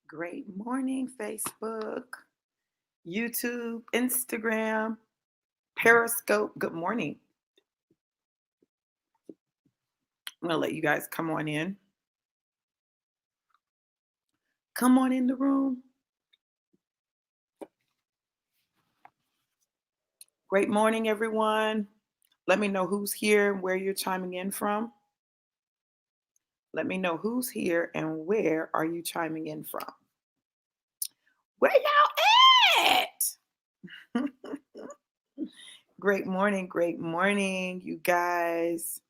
Great morning, Facebook, YouTube, Instagram, Periscope. Good morning. I'm going to let you guys come on in. Come on in the room. Great morning, everyone. Let me know who's here and where you're chiming in from. Let me know who's here and where are you chiming in from. Where y'all at? Great morning, you guys.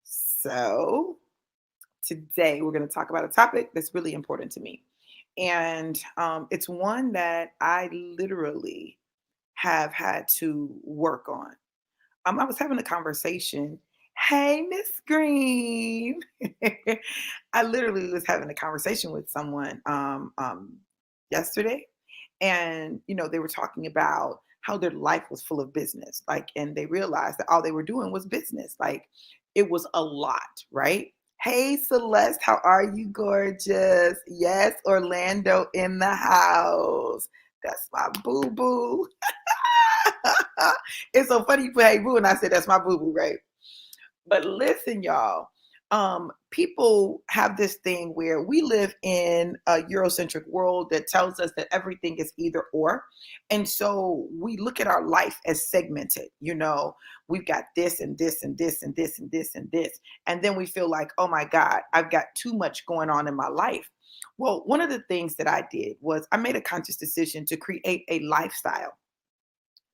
So, today we're going to talk about a topic that's really important to me. And it's one that I literally have had to work on. I was having a conversation. Hey, Miss Green. I literally was having a conversation with someone yesterday. And, they were talking about how their life was full of business. And they realized that all they were doing was business. It was a lot, right? Hey, Celeste, how are you, gorgeous? Yes, Orlando in the house. That's my boo boo. It's so funny you put hey boo, and I said that's my boo boo, right? But listen, y'all. People have this thing where we live in a Eurocentric world that tells us that everything is either or. And so we look at our life as segmented. We've got this and this and this and this and this and this. And then we feel like, oh my God, I've got too much going on in my life. Well, one of the things that I did was I made a conscious decision to create a lifestyle.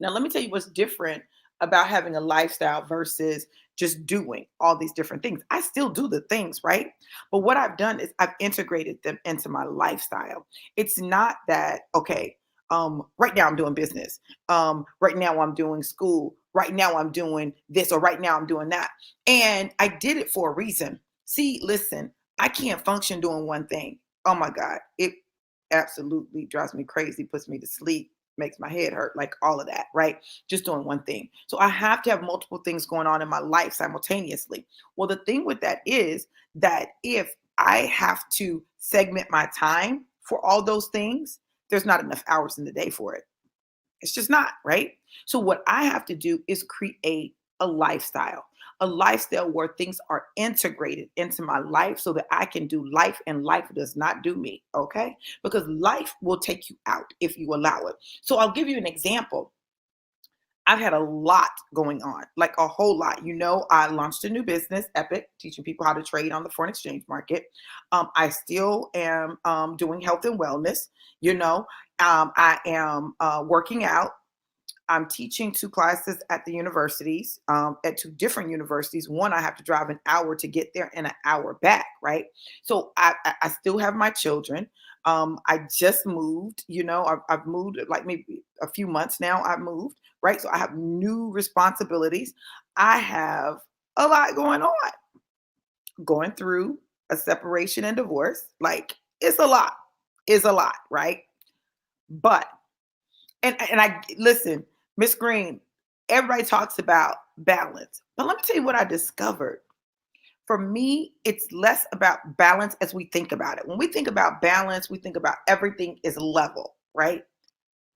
Now, let me tell you what's different about having a lifestyle versus just doing all these different things. I still do the things, right? But what I've done is I've integrated them into my lifestyle. It's not that, okay, right now I'm doing business. Right now I'm doing school. Right now I'm doing this, or right now I'm doing that. And I did it for a reason. See, listen, I can't function doing one thing. Oh my God. It absolutely drives me crazy, puts me to sleep, makes my head hurt, like all of that, right? Just doing one thing. So I have to have multiple things going on in my life simultaneously. Well, the thing with that is that if I have to segment my time for all those things, there's not enough hours in the day for it. It's just not, right? So what I have to do is create a lifestyle where things are integrated into my life so that I can do life and life does not do me, okay? Because life will take you out if you allow it. So I'll give you an example. I've had a lot going on, like a whole lot. I launched a new business, Epic, teaching people how to trade on the foreign exchange market. I still am doing health and wellness. I am working out. I'm teaching 2 classes at the universities, at 2 different universities. One, I have to drive an hour to get there and an hour back, right? So I still have my children. I just moved, I've moved like maybe a few months now. I've moved, right? So I have new responsibilities. I have a lot going on, going through a separation and divorce. Like it's a lot, right? But and I listen, Miss Green, everybody talks about balance. But let me tell you what I discovered. For me, it's less about balance as we think about it. When we think about balance, we think about everything is level, right?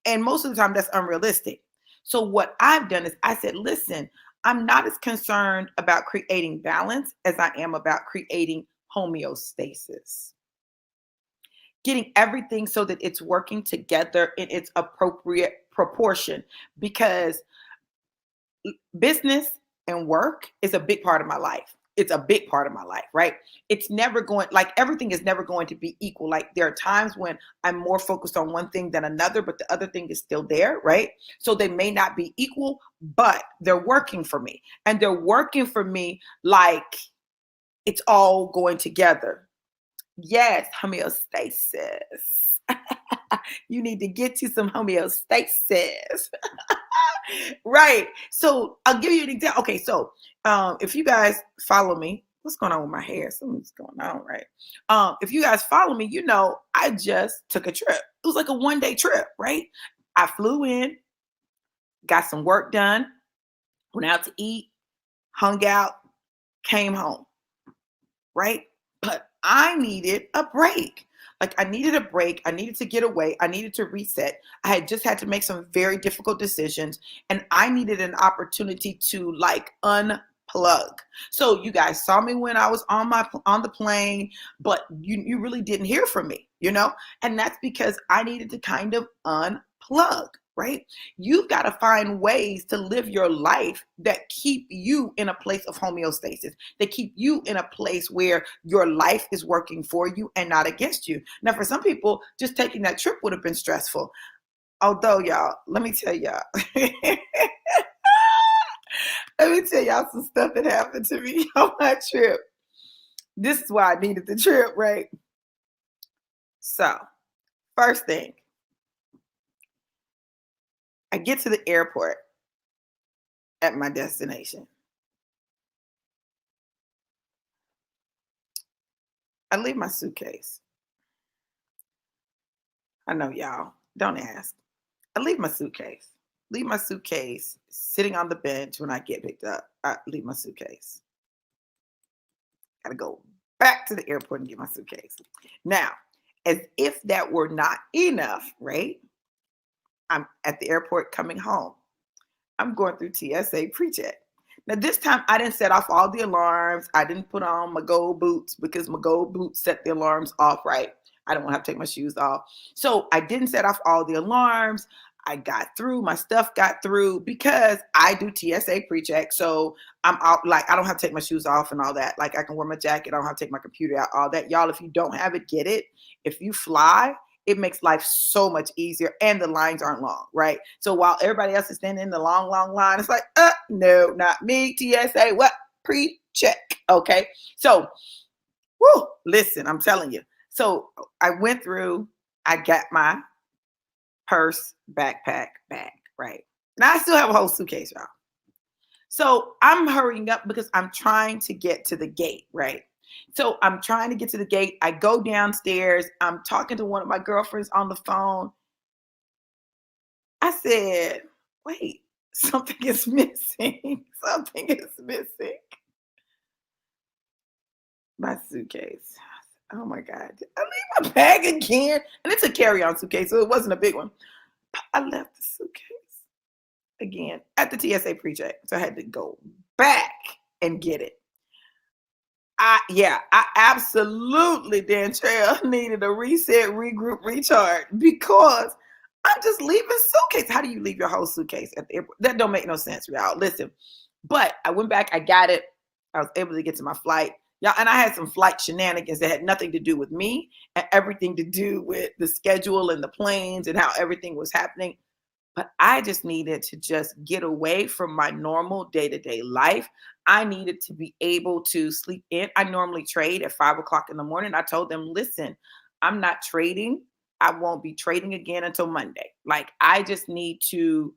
And most of the time that's unrealistic. So what I've done is I said, listen, I'm not as concerned about creating balance as I am about creating homeostasis, getting everything so that it's working together in its appropriate proportion, because business and work is a big part of my life. It's a big part of my life, right? It's never going, like everything is never going to be equal. Like there are times when I'm more focused on one thing than another, but the other thing is still there, right? So they may not be equal, but they're working for me. And they're working for me like it's all going together. Yes, homeostasis. You need to get you some homeostasis. Right. So I'll give you an example. Okay, so if you guys follow me, what's going on with my hair? Something's going on, right? If you guys follow me, I just took a trip. It was like a 1-day trip, right? I flew in, got some work done, went out to eat, hung out, came home, right? But I needed a break. Like I needed a break. I needed to get away. I needed to reset. I had just had to make some very difficult decisions and I needed an opportunity to like unplug. So you guys saw me when I was on the plane, but you really didn't hear from me, you know? And that's because I needed to kind of unplug, right? You've got to find ways to live your life that keep you in a place of homeostasis, that keep you in a place where your life is working for you and not against you. Now, for some people, just taking that trip would have been stressful. Although, y'all, let me tell y'all, let me tell y'all some stuff that happened to me on my trip. This is why I needed the trip, right? So, first thing, I get to the airport at my destination. I leave my suitcase. I know y'all, don't ask. I leave my suitcase. Leave my suitcase sitting on the bench when I get picked up. I leave my suitcase. Gotta go back to the airport and get my suitcase. Now, as if that were not enough, right? I'm at the airport coming home. I'm going through TSA pre-check. Now, this time I didn't set off all the alarms. I didn't put on my gold boots because my gold boots set the alarms off right. I don't want to have to take my shoes off. So I didn't set off all the alarms. I got through, my stuff got through because I do TSA pre-check. So I'm out, like, I don't have to take my shoes off and all that. Like, I can wear my jacket. I don't have to take my computer out, all that. Y'all, if you don't have it, get it. If you fly, it makes life so much easier and the lines aren't long, right? So while everybody else is standing in the long, long line, it's like, no, not me. TSA, what? Pre-check. Okay. So, whoo, listen, I'm telling you. So I went through, I got my purse, backpack, bag, right? Now I still have a whole suitcase, y'all. So I'm hurrying up because I'm trying to get to the gate, right? So I'm trying to get to the gate. I go downstairs. I'm talking to one of my girlfriends on the phone. I said, wait, something is missing. Something is missing. My suitcase. Oh my God. I leave my bag again. And it's a carry-on suitcase, so it wasn't a big one. I left the suitcase again at the TSA pre-check. So I had to go back and get it. I absolutely Dantrell needed a reset, regroup, recharge because I'm just leaving suitcase. How do you leave your whole suitcase at the airport? That don't make no sense, y'all. Listen, but I went back, I got it. I was able to get to my flight. Yeah, and I had some flight shenanigans that had nothing to do with me and everything to do with the schedule and the planes and how everything was happening. But I just needed to just get away from my normal day-to-day life. I needed to be able to sleep in. I normally trade at 5 o'clock in the morning. I told them, listen, I'm not trading. I won't be trading again until Monday. Like I just need to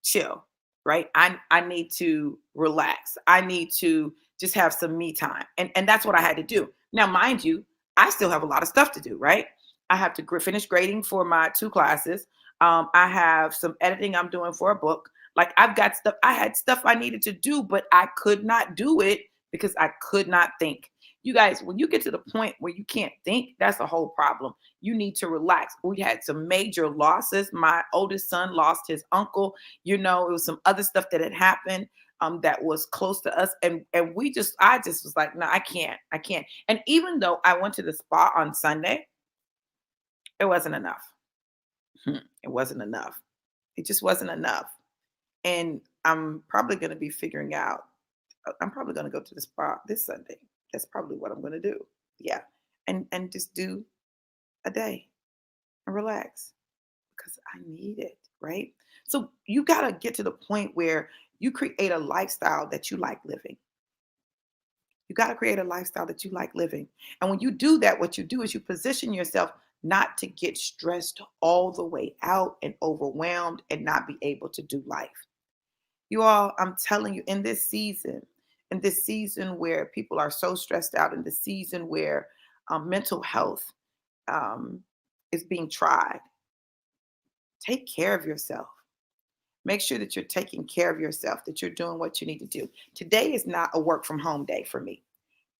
chill, right? I need to relax. I need to just have some me time. And that's what I had to do. Now, mind you, I still have a lot of stuff to do, right? I have to finish grading for my 2 classes. I have some editing I'm doing for a book. Like I've got stuff, I had stuff I needed to do, but I could not do it because I could not think. You guys, when you get to the point where you can't think, that's a whole problem. You need to relax. We had some major losses. My oldest son lost his uncle. You know, it was some other stuff that had happened that was close to us. And I just was like, no, I can't. And even though I went to the spa on Sunday, it wasn't enough. It wasn't enough. It just wasn't enough. And I'm probably going to be figuring out, I'm probably going to go to the spa this Sunday. That's probably what I'm going to do. Yeah. And just do a day and relax because I need it, right? So you got to get to the point where you create a lifestyle that you like living. You got to create a lifestyle that you like living. And when you do that, what you do is you position yourself not to get stressed all the way out and overwhelmed and not be able to do life. You all, I'm telling you, in this season where people are so stressed out, in the season where mental health um, is being tried, take care of yourself. Make sure that you're taking care of yourself, that you're doing what you need to do. Today is not a work from home day for me.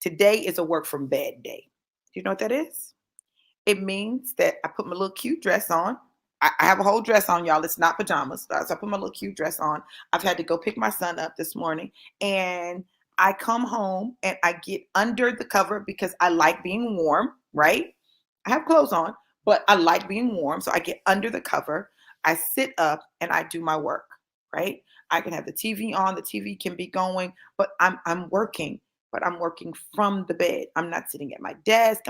Today is a work from bed day. Do you know what that is? It means that I put my little cute dress on. I have a whole dress on, y'all. It's not pajamas. So I put my little cute dress on. I've had to go pick my son up this morning. And I come home and I get under the cover because I like being warm, right? I have clothes on, but I like being warm. So I get under the cover. I sit up and I do my work, right? I can have the TV on. The TV can be going, but I'm working, but I'm working from the bed. I'm not sitting at my desk.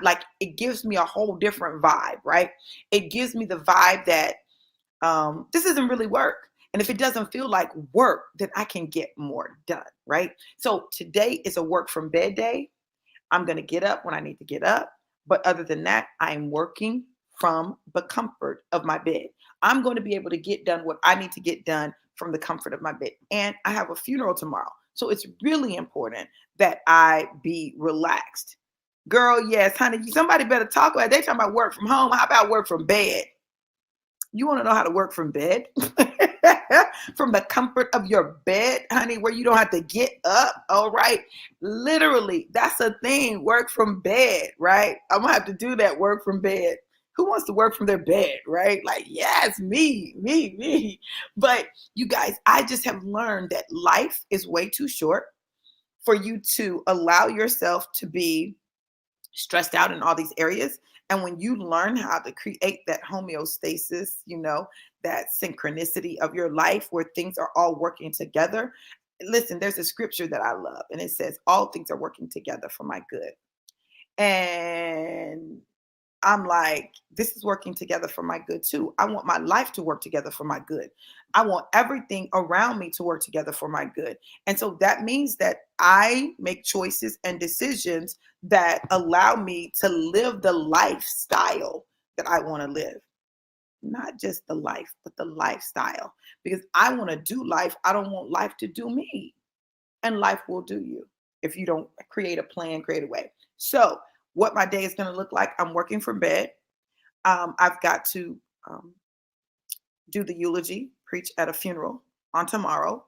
Like, it gives me a whole different vibe, right? It gives me the vibe that this isn't really work. And if it doesn't feel like work, then I can get more done, right? So today is a work from bed day. I'm going to get up when I need to get up. But other than that, I'm working from the comfort of my bed. I'm going to be able to get done what I need to get done from the comfort of my bed. And I have a funeral tomorrow. So it's really important that I be relaxed. Girl, yes, honey, somebody better talk about it. They talking about work from home. How about work from bed? You want to know how to work from bed? From the comfort of your bed, honey, where you don't have to get up. All right. Literally, that's a thing. Work from bed, right? I'm going to have to do that, work from bed. Who wants to work from their bed, right? Like, yes, me. But you guys, I just have learned that life is way too short for you to allow yourself to be stressed out in all these areas. And when you learn how to create that homeostasis, that synchronicity of your life where things are all working together. Listen, there's a scripture that I love, and it says, all things are working together for my good. And I'm like, this is working together for my good too. I want my life to work together for my good. I want everything around me to work together for my good. And so that means that I make choices and decisions that allow me to live the lifestyle that I want to live. Not just the life, but the lifestyle. Because I want to do life. I don't want life to do me. And life will do you if you don't create a plan, create a way. So, what my day is going to look like, I'm working from bed. I've got to do the eulogy, preach at a funeral on tomorrow.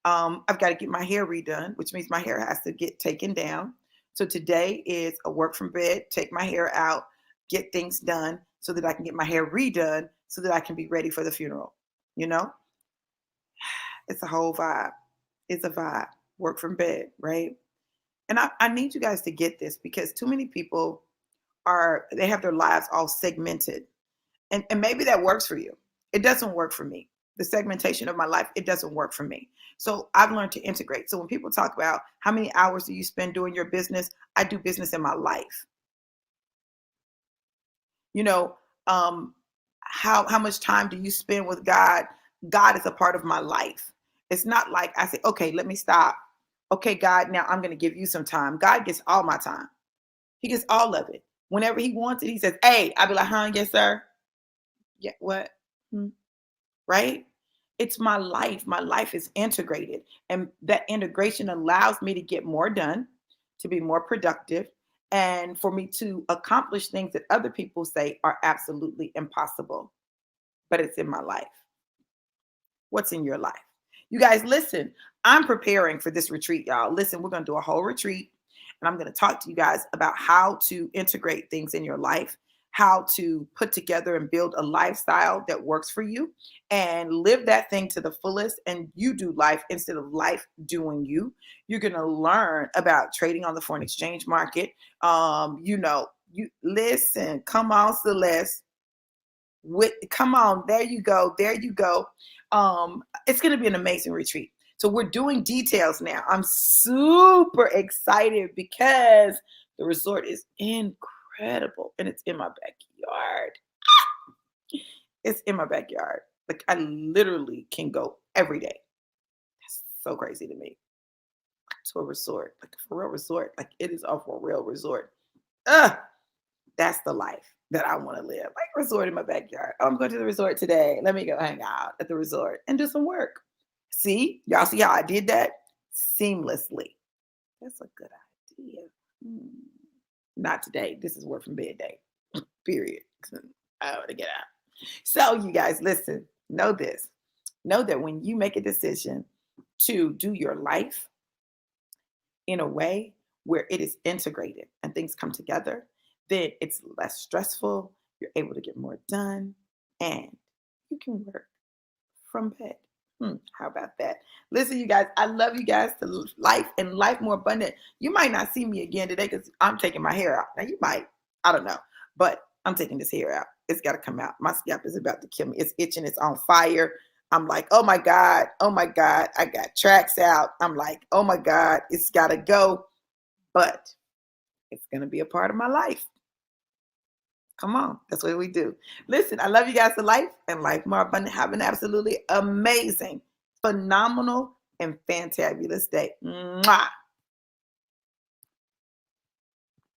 I've got to get my hair redone, which means my hair has to get taken down. So today is a work from bed, take my hair out, get things done so that I can get my hair redone so that I can be ready for the funeral. You know, it's a whole vibe. It's a vibe. Work from bed, right? And I need you guys to get this because too many people they have their lives all segmented. And maybe that works for you. It doesn't work for me. The segmentation of my life, it doesn't work for me. So I've learned to integrate. So when people talk about how many hours do you spend doing your business, I do business in my life. You know, how much time do you spend with God? God is a part of my life. It's not like I say, okay, let me stop. Okay, God, now I'm going to give you some time. God gets all my time. He gets all of it. Whenever he wants it, he says, hey, I'll be like, huh, yes, sir. Yeah, what? Right? It's my life. My life is integrated. And that integration allows me to get more done, to be more productive, and for me to accomplish things that other people say are absolutely impossible. But it's in my life. What's in your life? You guys, listen, I'm preparing for this retreat, y'all. Listen, we're going to do a whole retreat, and I'm going to talk to you guys about how to integrate things in your life, how to put together and build a lifestyle that works for you and live that thing to the fullest. And you do life instead of life doing you. You're going to learn about trading on the foreign exchange market. You listen, come on, Celeste. Come on, there you go. It's going to be an amazing retreat. So we're doing details now. I'm super excited because the resort is incredible and it's in my backyard. It's in my backyard. Like, I literally can go every day. That's so crazy to me. To a resort, like a for real resort. Like, it is a for real resort. That's the life that I want to live. Like, resort in my backyard. Oh, I'm going to the resort today. Let me go hang out at the resort and do some work. See? Y'all see how I did that? Seamlessly. That's a good idea. Not today. This is work from bed day. Period. I want to get out. So you guys, listen, know this. Know that when you make a decision to do your life in a way where it is integrated and things come together, then it's less stressful. You're able to get more done and you can work from bed. How about that? Listen, you guys, I love you guys to life and life more abundant. You might not see me again today because I'm taking my hair out. Now, you might, I don't know, but I'm taking this hair out. It's got to come out. My scalp is about to kill me. It's itching. It's on fire. I'm like, oh my God. Oh my God. I got tracks out. I'm like, oh my God. It's got to go. But it's going to be a part of my life. Come on. That's what we do. Listen, I love you guys to life and life more abundant. Have an absolutely amazing, phenomenal, and fantabulous day. Mwah.